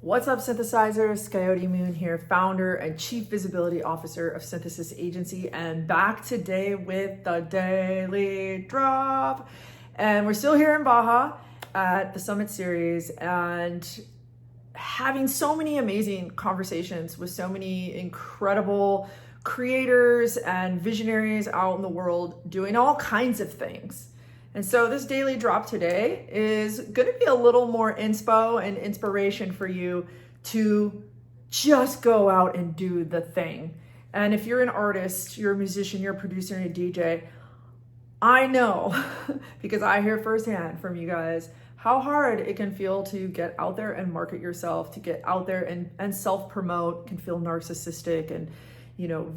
What's up, synthesizers? Coyote Moon here, founder and chief visibility officer of Synthesis Agency, and back today with the daily drop. And we're still here in Baja at the Summit Series and having so many amazing conversations with so many incredible creators and visionaries out in the world doing all kinds of things. And so this daily drop today is going to be a little more inspo and inspiration for you to just go out and do the thing. And if you're an artist, you're a musician, you're a producer and a DJ, I know, because I hear firsthand from you guys, how hard it can feel to get out there and market yourself, to get out there and self-promote, can feel narcissistic and,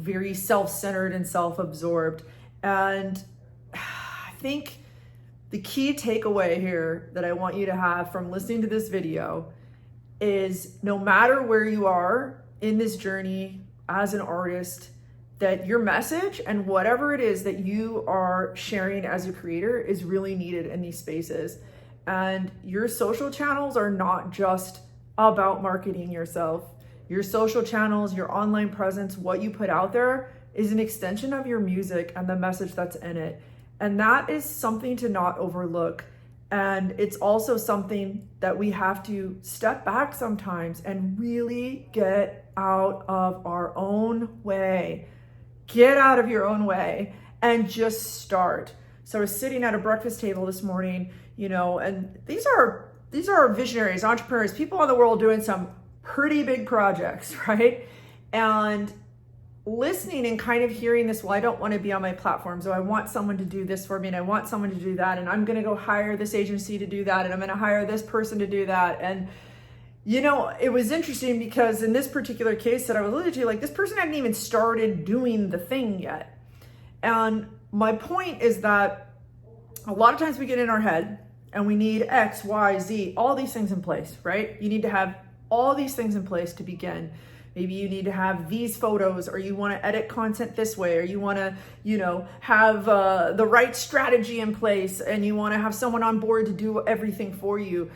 very self-centered and self-absorbed. And I think the key takeaway here that I want you to have from listening to this video is no matter where you are in this journey as an artist, that your message and whatever it is that you are sharing as a creator is really needed in these spaces. And your social channels are not just about marketing yourself. Your social channels, your online presence, what you put out there is an extension of your music and the message that's in it. And that is something to not overlook. And it's also something that we have to step back sometimes and really get out of our own way. Get out of your own way and just start. So I was sitting at a breakfast table this morning, and these are visionaries, entrepreneurs, people in the world doing some pretty big projects, right? And listening and kind of hearing this, well, I don't want to be on my platform, so I want someone to do this for me, and I want someone to do that, and I'm going to go hire this agency to do that, and I'm going to hire this person to do that. And it was interesting because in this particular case that I was alluding to, this person hadn't even started doing the thing yet. And my point is that a lot of times we get in our head and we need X, Y, Z, all these things in place, right? You need to have all these things in place to begin. Maybe you need to have these photos, or you want to edit content this way, or you want to, have the right strategy in place, and you want to have someone on board to do everything for you.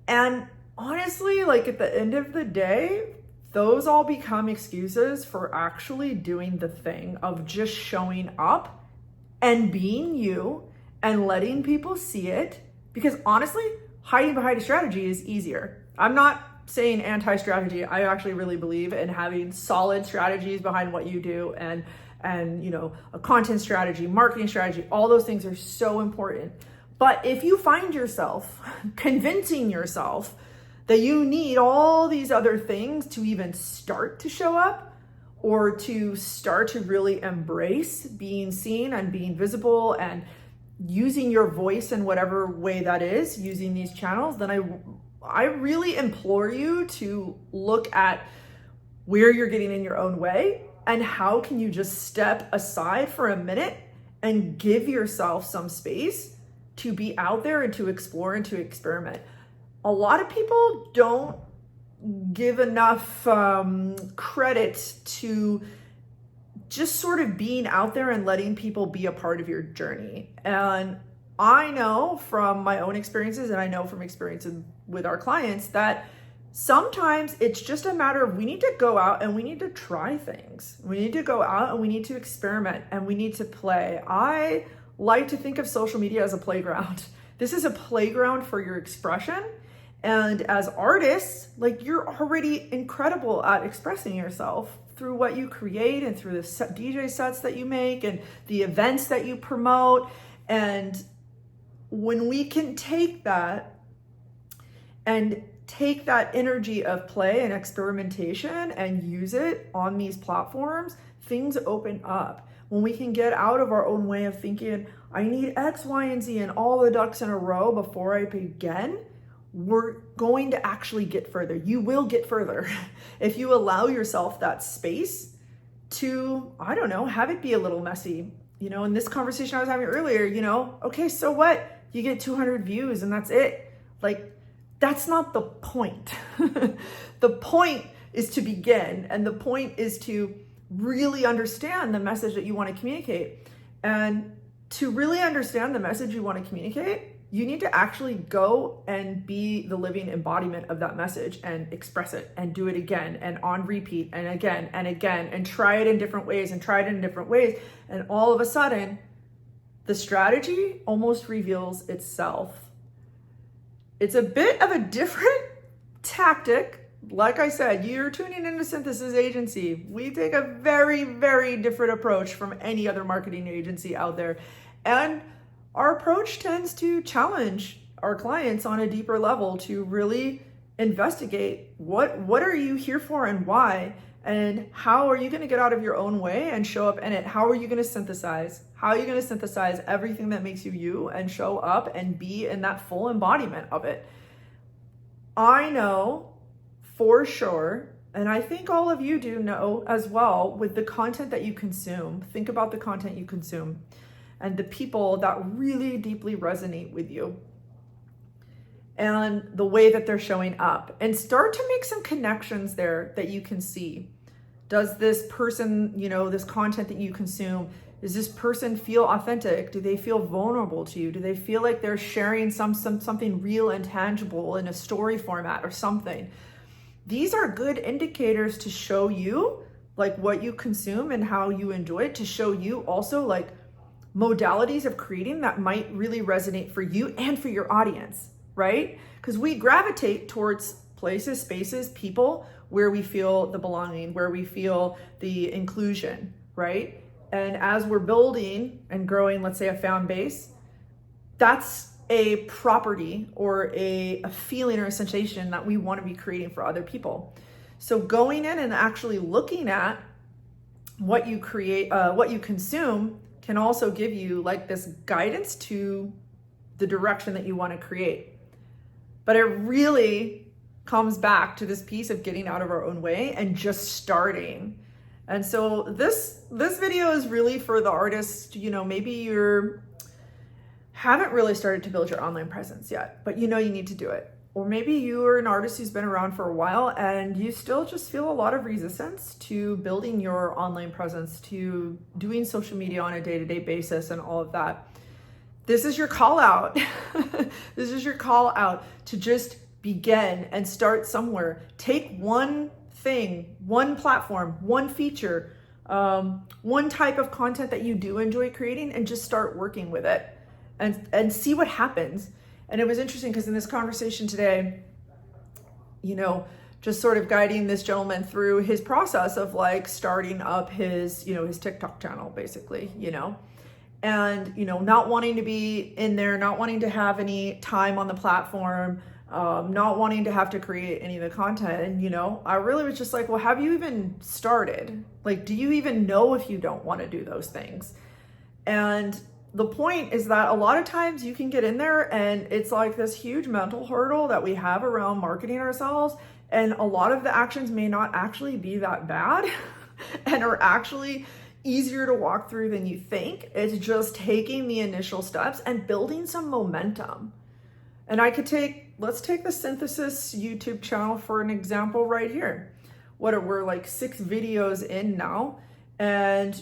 And honestly, at the end of the day, those all become excuses for actually doing the thing of just showing up and being you and letting people see it. Because honestly, hiding behind a strategy is easier. I'm not saying anti-strategy. I actually really believe in having solid strategies behind what you do, and a content strategy, marketing strategy, all those things are so important. But if you find yourself convincing yourself that you need all these other things to even start to show up, or to start to really embrace being seen and being visible and using your voice in whatever way that is, using these channels, then I really implore you to look at where you're getting in your own way and how can you just step aside for a minute and give yourself some space to be out there and to explore and to experiment. A lot of people don't give enough credit to just sort of being out there and letting people be a part of your journey. And I know from my own experiences, and I know from experiences with our clients, that sometimes it's just a matter of we need to go out and we need to try things. We need to go out and we need to experiment and we need to play. I like to think of social media as a playground. This is a playground for your expression. And as artists, you're already incredible at expressing yourself through what you create and through the DJ sets that you make and the events that you promote. And when we can take that and take that energy of play and experimentation and use it on these platforms, things open up. When we can get out of our own way of thinking, I need X, Y, and Z and all the ducks in a row before I begin, we're going to actually get further. You will get further if you allow yourself that space to, have it be a little messy. In this conversation I was having earlier, okay, so what? You get 200 views and that's it. That's not the point. The point is to begin, and the point is to really understand the message that you want to communicate. And to really understand the message you want to communicate, You need to actually go and be the living embodiment of that message and express it and do it again and on repeat and again and try it in different ways and try it in different ways. And all of a sudden, the strategy almost reveals itself. It's a bit of a different tactic. Like I said, you're tuning into Synthesis Agency. We take a very, very different approach from any other marketing agency out there. And our approach tends to challenge our clients on a deeper level to really investigate what are you here for and why, and how are you going to get out of your own way and show up in it? How are you going to synthesize? How are you going to synthesize everything that makes you you and show up and be in that full embodiment of it? I know for sure, and I think all of you do know as well, with the content that you consume, think about the content you consume and the people that really deeply resonate with you and the way that they're showing up, and start to make some connections there that you can see. Does this person, this content that you consume, does this person feel authentic? Do they feel vulnerable to you? Do they feel like they're sharing something real and tangible in a story format or something? These are good indicators to show you like what you consume and how you enjoy it, to show you also like modalities of creating that might really resonate for you and for your audience, right? Because we gravitate towards places, spaces, people where we feel the belonging, where we feel the inclusion, right? And as we're building and growing, let's say a fan base, that's a property or a feeling or a sensation that we want to be creating for other people. So going in and actually looking at what you create, what you consume, can also give you like this guidance to the direction that you want to create. But it really comes back to this piece of getting out of our own way and just starting. And so this video is really for the artist, maybe you haven't really started to build your online presence yet, but you need to do it. Or maybe you are an artist who's been around for a while and you still just feel a lot of resistance to building your online presence, to doing social media on a day-to-day basis and all of that. This is your call out. This is your call out to just begin and start somewhere. Take one thing, one platform, one feature, one type of content that you do enjoy creating, and just start working with it and see what happens. And it was interesting because in this conversation today, just sort of guiding this gentleman through his process of like starting up his, his TikTok channel, basically, and, not wanting to be in there, not wanting to have any time on the platform, not wanting to have to create any of the content. And, I really was just like, well, have you even started? Like, do you even know if you don't want to do those things? And the point is that a lot of times you can get in there and it's like this huge mental hurdle that we have around marketing ourselves. And a lot of the actions may not actually be that bad and are actually easier to walk through than you think. It's just taking the initial steps and building some momentum. And let's take the Synthesis YouTube channel for an example right here. We're like 6 videos in now. And,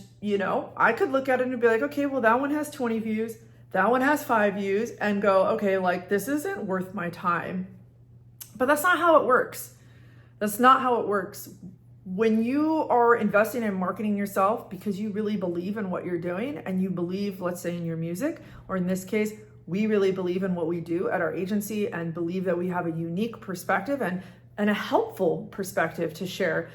I could look at it and be like, okay, well, that one has 20 views, that one has 5 views, and go, okay, like this isn't worth my time. But that's not how it works. That's not how it works. When you are investing in marketing yourself because you really believe in what you're doing and you believe, let's say in your music, or in this case, we really believe in what we do at our agency and believe that we have a unique perspective and a helpful perspective to share,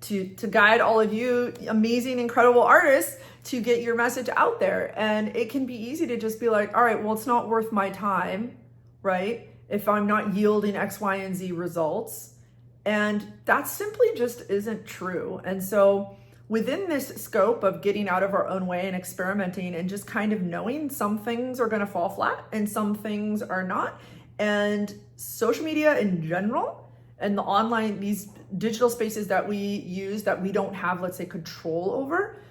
to guide all of you amazing, incredible artists to get your message out there. And it can be easy to just be like, all right, well, it's not worth my time, right? If I'm not yielding X, Y, and Z results. And that simply just isn't true. And so within this scope of getting out of our own way and experimenting and just kind of knowing some things are going to fall flat and some things are not, and social media in general and the online, these digital spaces that we use that we don't have, let's say, control over,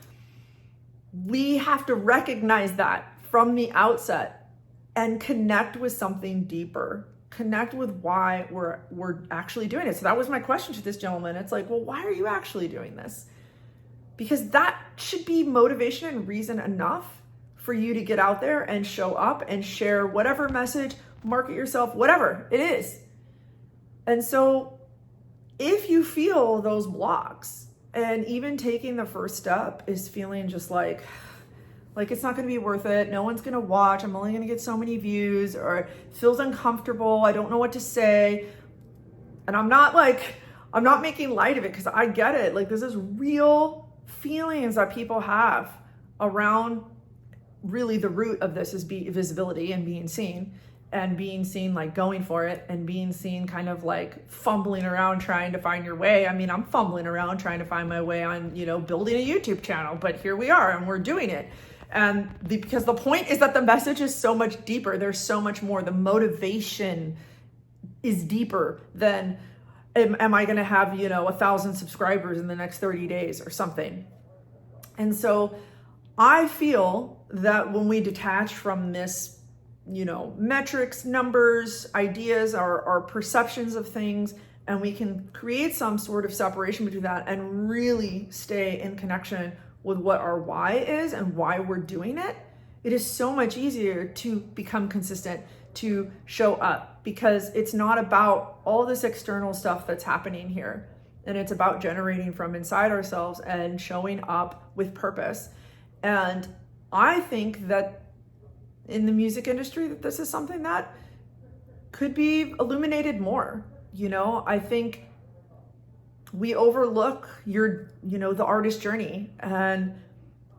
we have to recognize that from the outset and connect with something deeper, connect with why we're actually doing it. So that was my question to this gentleman. It's like, well, why are you actually doing this? Because that should be motivation and reason enough for you to get out there and show up and share whatever message, market yourself, whatever it is. And so if you feel those blocks, and even taking the first step is feeling just like it's not going to be worth it, no one's going to watch, I'm only going to get so many views, or it feels uncomfortable, I don't know what to say. And I'm not making light of it, because I get it. Like, this is real feelings that people have around, really the root of this is visibility and being seen. And being seen, like going for it, and being seen kind of like fumbling around trying to find your way. I mean, I'm fumbling around trying to find my way on, building a YouTube channel, but here we are and we're doing it. And because the point is that the message is so much deeper. There's so much more. The motivation is deeper than, am I going to have, 1,000 subscribers in the next 30 days or something. And so I feel that when we detach from this, metrics, numbers, ideas, our perceptions of things, and we can create some sort of separation between that and really stay in connection with what our why is and why we're doing it, it is so much easier to become consistent, to show up, because it's not about all this external stuff that's happening here. And it's about generating from inside ourselves and showing up with purpose. And I think that in the music industry, that this is something that could be illuminated more. I think we overlook the artist journey and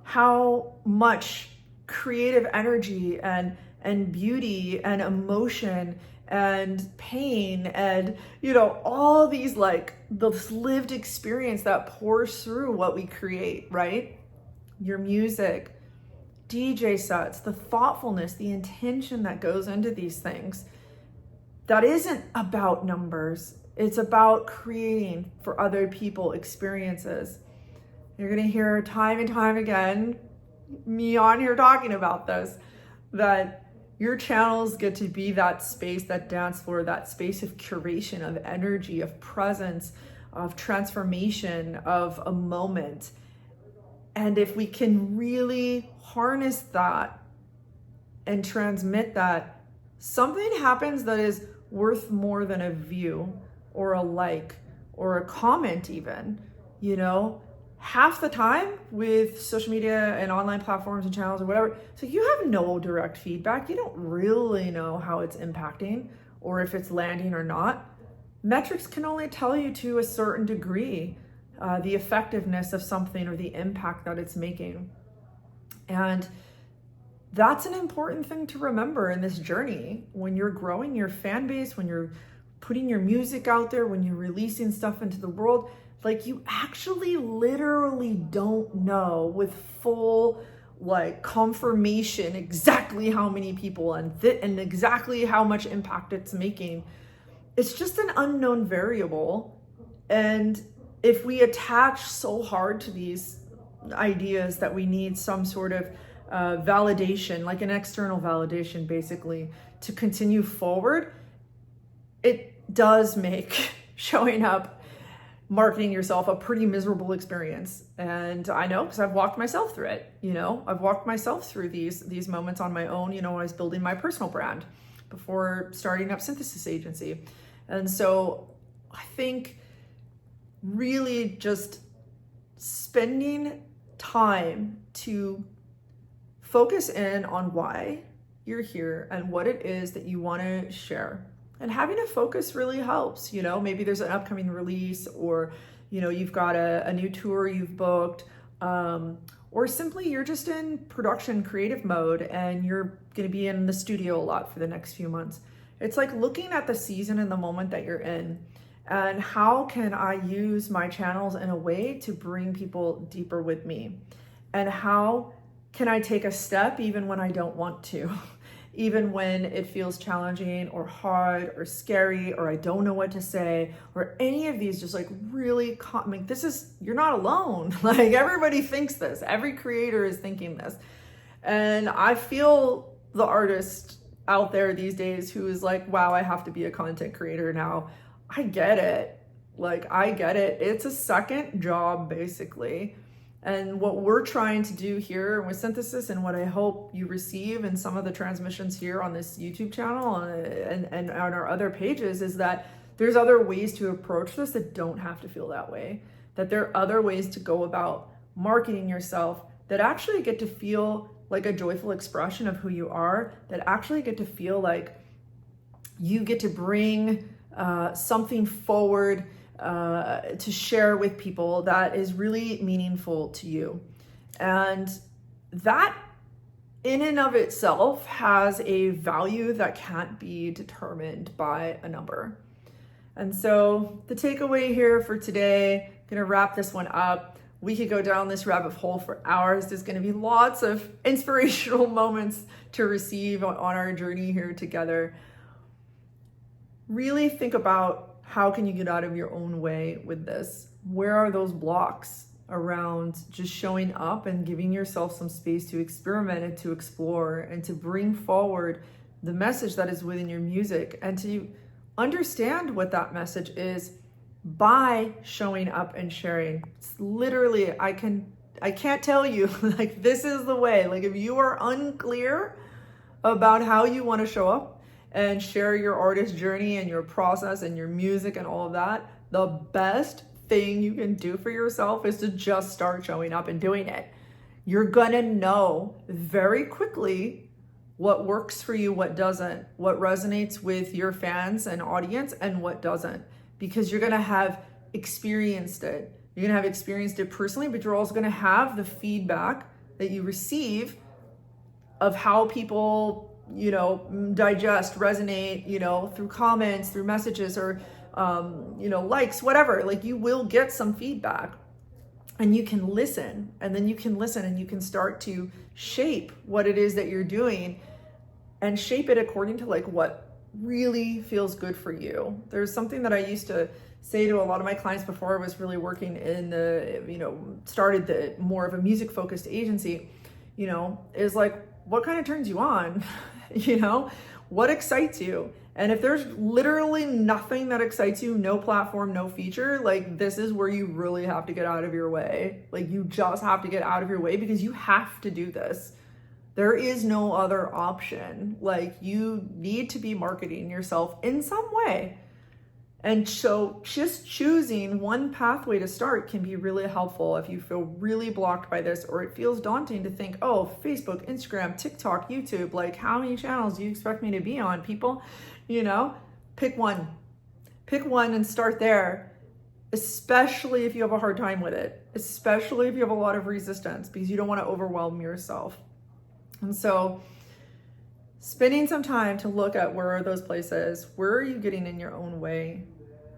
how much creative energy and beauty and emotion and pain and, all these, like, this lived experience that pours through what we create, right? Your music, DJ sets, the thoughtfulness, the intention that goes into these things. That isn't about numbers. It's about creating for other people experiences. You're going to hear time and time again me on here talking about this, that your channels get to be that space, that dance floor, that space of curation, of energy, of presence, of transformation, of a moment. And if we can really harness that and transmit that, something happens that is worth more than a view or a like or a comment even. Half the time with social media and online platforms and channels or whatever, so you have no direct feedback. You don't really know how it's impacting or if it's landing or not. Metrics can only tell you to a certain degree the effectiveness of something or the impact that it's making. And that's an important thing to remember in this journey. When you're growing your fan base, when you're putting your music out there, when you're releasing stuff into the world, like, you actually literally don't know with full, like, confirmation exactly how many people and exactly how much impact it's making. It's just an unknown variable. And if we attach so hard to these ideas that we need some sort of validation, like an external validation, basically, to continue forward, it does make showing up, marketing yourself, a pretty miserable experience. And I know, because I've walked myself through it. I've walked myself through these moments on my own, when I was building my personal brand before starting up Synthesis Agency. And so I think really just spending time to focus in on why you're here and what it is that you want to share. And having a focus really helps. Maybe there's an upcoming release, or you've got a new tour you've booked, or simply you're just in production creative mode and you're going to be in the studio a lot for the next few months. It's like looking at the season and the moment that you're in, and how can I use my channels in a way to bring people deeper with me? And how can I take a step even when I don't want to? Even when it feels challenging or hard or scary, or I don't know what to say, or any of these just like really, you're not alone. Like, everybody thinks this. Every creator is thinking this. And I feel the artist out there these days who is like, wow, I have to be a content creator now. I get it. I get it. It's a second job, basically. And what we're trying to do here with Synthesis, and what I hope you receive in some of the transmissions here on this YouTube channel and on our other pages, is that there's other ways to approach this that don't have to feel that way. That there are other ways to go about marketing yourself that actually get to feel like a joyful expression of who you are, that actually get to feel like you get to bring something forward to share with people that is really meaningful to you. And that in and of itself has a value that can't be determined by a number. And so the takeaway here for today, I'm gonna wrap this one up. We could go down this rabbit hole for hours. There's gonna be lots of inspirational moments to receive on our journey here together. Really think about, how can you get out of your own way with this? Where are those blocks around just showing up and giving yourself some space to experiment and to explore and to bring forward the message that is within your music, and to understand what that message is by showing up and sharing? It's literally, I can't tell you, like, this is the way. Like, if you are unclear about how you want to show up and share your artist journey and your process and your music and all of that, the best thing you can do for yourself is to just start showing up and doing it. You're gonna know very quickly what works for you, what doesn't, what resonates with your fans and audience, and what doesn't, because you're gonna have experienced it. You're gonna have experienced it personally, but you're also gonna have the feedback that you receive of how people, digest, resonate, through comments, through messages, or, likes, whatever. Like, you will get some feedback, and you can listen, and then you can listen and you can start to shape what it is that you're doing, and shape it according to like what really feels good for you. There's something that I used to say to a lot of my clients before I was really working in started the more of a music focused agency, is like, what kind of turns you on? What excites you? And if there's literally nothing that excites you, no platform, no feature, like, this is where you really have to get out of your way. Like, you just have to get out of your way, because you have to do this. There is no other option. Like, you need to be marketing yourself in some way. And so just choosing one pathway to start can be really helpful if you feel really blocked by this, or it feels daunting to think, oh, Facebook, Instagram, TikTok, YouTube, like, how many channels do you expect me to be on, people? Pick one. Pick one and start there, especially if you have a hard time with it, especially if you have a lot of resistance, because you don't want to overwhelm yourself. And so spending some time to look at, where are those places? Where are you getting in your own way?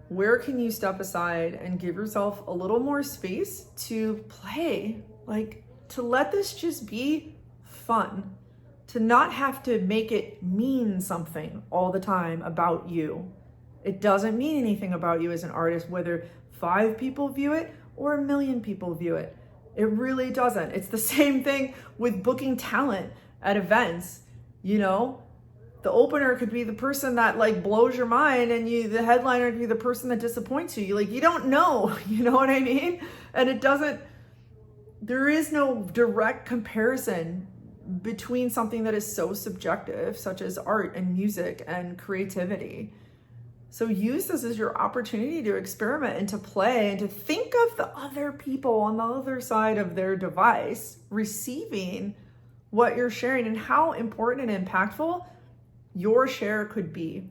Where can you step aside and give yourself a little more space to play? Like, to let this just be fun, to not have to make it mean something all the time about you. It doesn't mean anything about you as an artist, whether 5 people view it or 1 million people view it. It really doesn't. It's the same thing with booking talent at events. The opener could be the person that like blows your mind, and the headliner could be the person that disappoints you. You don't know, you know what I mean? And there is no direct comparison between something that is so subjective, such as art and music and creativity. So use this as your opportunity to experiment and to play, and to think of the other people on the other side of their device receiving what you're sharing, and how important and impactful your share could be.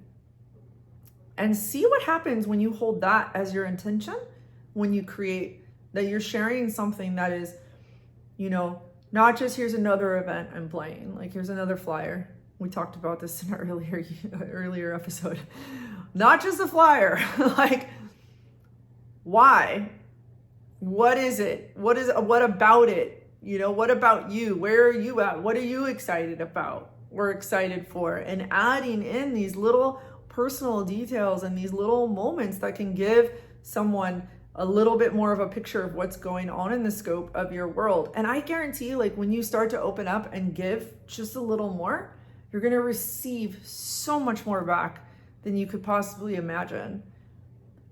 And see what happens when you hold that as your intention, when you create, that you're sharing something that is, not just, here's another event I'm playing, like, here's another flyer. We talked about this in our earlier episode. Not just a flyer, like, why? What is it? What about it? What about you? Where are you at? What are you excited about? We're excited for, and adding in these little personal details and these little moments that can give someone a little bit more of a picture of what's going on in the scope of your world. And I guarantee, like, when you start to open up and give just a little more, you're going to receive so much more back than you could possibly imagine,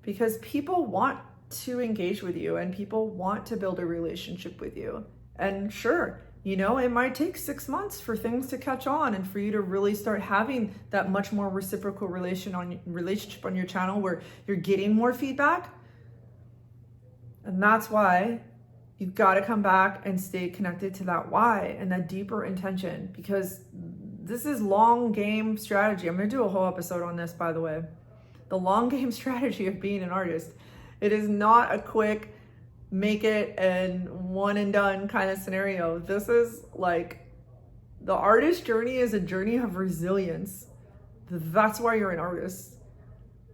because people want to engage with you and people want to build a relationship with you. And sure, you know, it might take 6 months for things to catch on and for you to really start having that much more reciprocal relationship on your channel where you're getting more feedback. And that's why you've got to come back and stay connected to that why and that deeper intention, because this is long game strategy. I'm going to do a whole episode on this, by the way. The long game strategy of being an artist. It is not a quick make it and one and done kind of scenario. This is like, the artist journey is a journey of resilience. That's why you're an artist.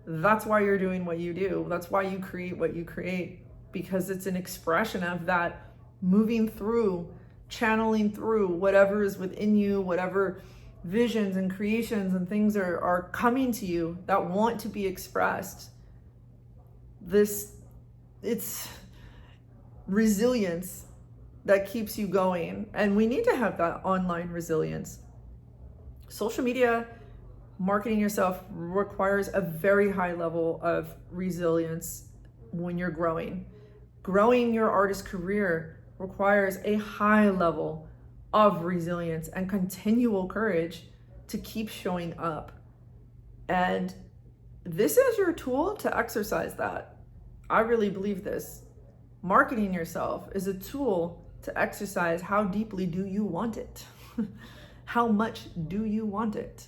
That's why you're doing what you do. That's why you create what you create, because it's an expression of that moving through, channeling through whatever is within you, whatever visions and creations and things are coming to you that want to be expressed. It's resilience that keeps you going. And we need to have that online resilience. Social media, marketing yourself requires a very high level of resilience when you're growing. Growing your artist career requires a high level of resilience and continual courage to keep showing up. And this is your tool to exercise that. I really believe this. Marketing yourself is a tool to exercise how deeply do you want it? How much do you want it?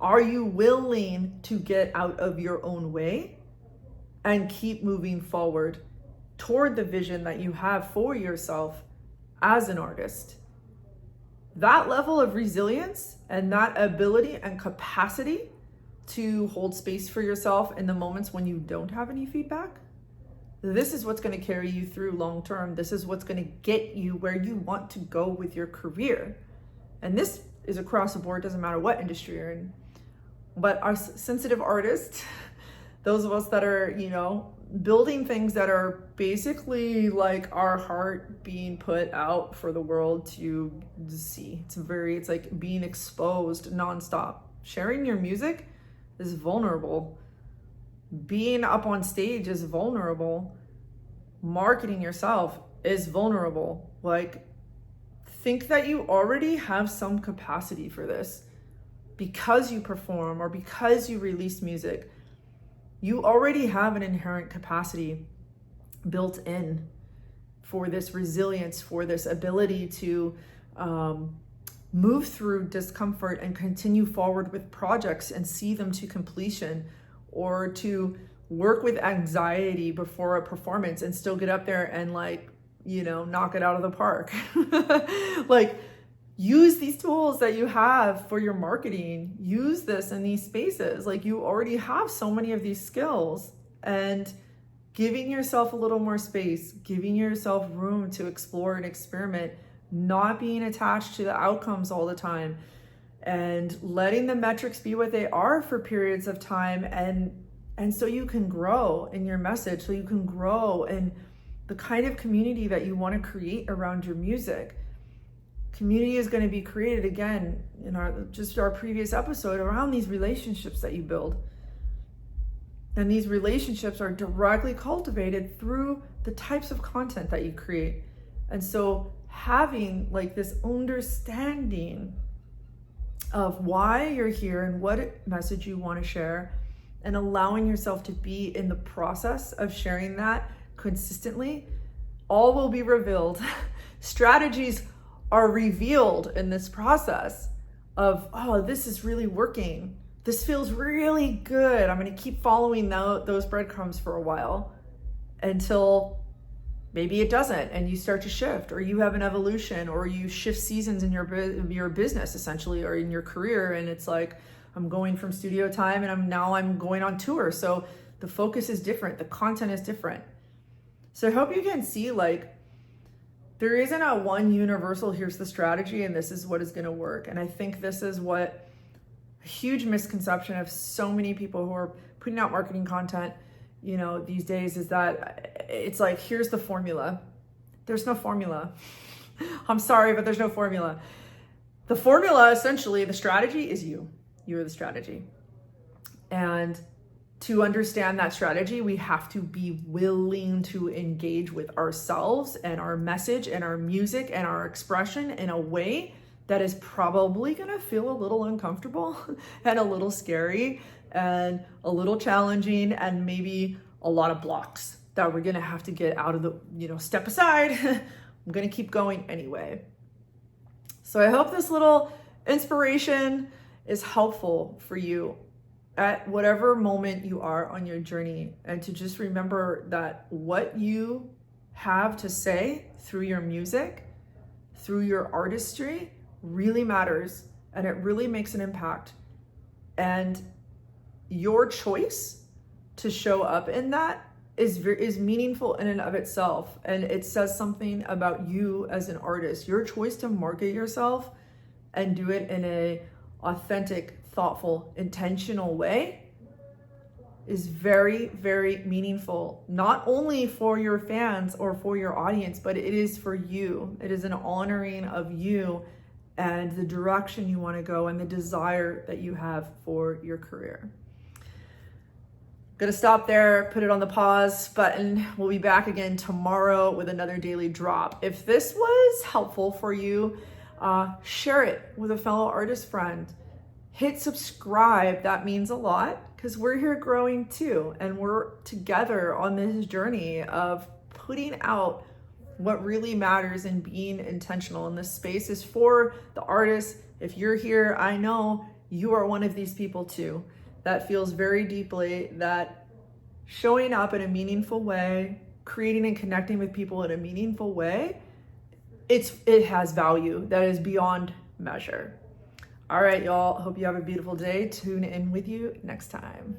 Are you willing to get out of your own way and keep moving forward toward the vision that you have for yourself as an artist? That level of resilience and that ability and capacity to hold space for yourself in the moments when you don't have any feedback, this is what's going to carry you through long term. This is what's going to get you where you want to go with your career. And this is across the board, doesn't matter what industry you're in. But our sensitive artists, those of us that are, you know, building things that are basically like our heart being put out for the world to see. It's like being exposed nonstop. Sharing your music is vulnerable. Being up on stage is vulnerable. Marketing yourself is vulnerable. Like, think that you already have some capacity for this because you perform or because you release music. You already have an inherent capacity built in for this resilience, for this ability to move through discomfort and continue forward with projects and see them to completion, or to work with anxiety before a performance and still get up there and, like, you know, knock it out of the park. Like, use these tools that you have for your marketing. Use this in these spaces. Like, you already have so many of these skills, and giving yourself a little more space, giving yourself room to explore and experiment, not being attached to the outcomes all the time, and letting the metrics be what they are for periods of time, and so you can grow in your message, so you can grow in the kind of community that you want to create around your music. Community is going to be created, again, in our previous episode, around these relationships that you build. And these relationships are directly cultivated through the types of content that you create. And so having like this understanding of why you're here and what message you want to share, and allowing yourself to be in the process of sharing that consistently, all will be revealed. Strategies are revealed in this process of, oh, this is really working. This feels really good. I'm going to keep following those breadcrumbs for a while until maybe it doesn't, and you start to shift, or you have an evolution, or you shift seasons in your business essentially, or in your career. And it's like, I'm going from studio time and I'm going on tour. So the focus is different. The content is different. So I hope you can see, like, there isn't a one universal, here's the strategy and this is what is going to work. And I think this is what a huge misconception of so many people who are putting out marketing content, you know, these days, is that it's like, here's the formula. There's no formula. I'm sorry, but there's no formula. The formula, essentially, the strategy is you. You're the strategy. And to understand that strategy, we have to be willing to engage with ourselves and our message and our music and our expression in a way that is probably gonna feel a little uncomfortable and a little scary and a little challenging, and maybe a lot of blocks that we're gonna have to get out of the, step aside. I'm gonna keep going anyway. So I hope this little inspiration is helpful for you at whatever moment you are on your journey, and to just remember that what you have to say through your music, through your artistry, really matters, and it really makes an impact. And your choice to show up in that is meaningful in and of itself, and it says something about you as an artist. Your choice to market yourself and do it in a authentic, thoughtful, intentional way is very, very meaningful, not only for your fans or for your audience, but it is for you. It is an honoring of you and the direction you want to go and the desire that you have for your career. Gonna stop there, put it on the pause button. We'll be back again tomorrow with another daily drop. If this was helpful for you, share it with a fellow artist friend. Hit subscribe, that means a lot, because we're here growing too, and we're together on this journey of putting out what really matters and being intentional. And this space is for the artists. If you're here, I know you are one of these people too, that feels very deeply that showing up in a meaningful way, creating and connecting with people in a meaningful way, it has value that is beyond measure. All right, y'all. Hope you have a beautiful day. Tune in with you next time.